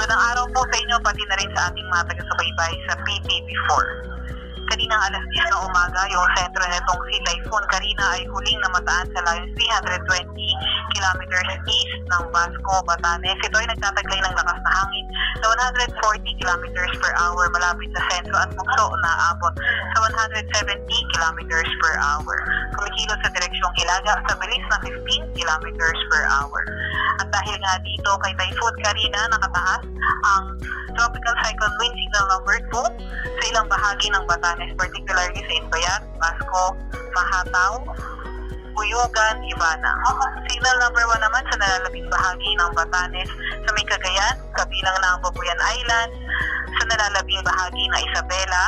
Magandang araw po sa inyo, pati na rin sa ating mga taga-subaybay sa PTV4. Kaninang alas 10 ng umaga, yung sentro nitong si Typhoon Karina ay huling namataan sa layong 320 kilometers east ng Basco, Batanes. Ito ay nagtataglay ng lakas na hangin sa 140 kilometers per hour malapit sa sentro at bugso na aabot sa 170 kilometers per hour. Kumikilos sa direksyong Hilaga sa bilis na 15 kilometers per hour. At dahil nga dito kay Typhoon Karina, nakataas ang Tropical Cyclone Wind Signal number 2 sa ilang bahagi ng Batanes, particularly sa Inbayat, Basco, Mahataw, Uyugan, Ibana. Signal number 1 naman sa nalalabing bahagi ng Batanes sa may Cagayan, kabilang ng Babuyan Islands, sa nalalabing bahagi ng Isabela,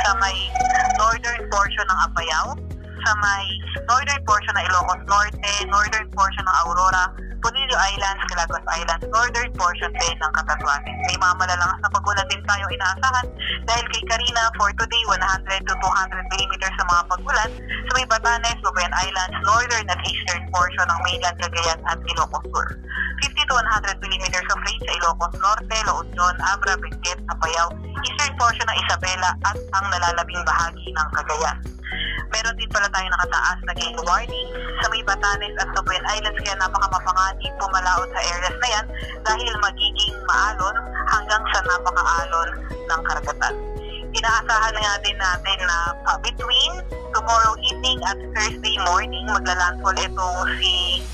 sa may northern portion ng Apayao, sa may northern portion ng Ilocos Norte, northern portion ng Aurora, Bonillo Islands, Calagos Islands, northern portion din ng Catanduanes. May mga malalakas na pagulan din tayong inaasahan dahil kay Karina for today 100 to 200 millimeters sa mga pagulan sa may Batanes, Babuyan Islands, northern at eastern portion ng mainland Cagayan at Ilocos Sur. 50 to 100 millimeters of rain sa Ilocos Norte, La Union, Abra, Benguet, Apayao, eastern portion ng Isabela at ang nalalabing bahagi ng Cagayan. Meron din pala tayo nakataas na gale warning sa may Batanes at Babuyan Islands, kaya napakamapanganib pumalaot sa areas na yan dahil magiging maalon hanggang sa napakaalon ng karagatan. Inaasahan nga din natin na between tomorrow evening at Thursday morning maglalandfall ito si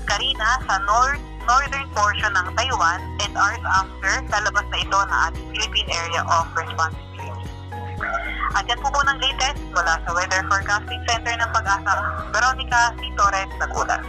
Karina sa northern portion ng Taiwan, and hours after lalabas na ito na ating Philippine Area of Responsibility. At yan po ng latest mula sa Weather Forecasting Center ng Pag-asa, Veronica C. Torres, Nagulat.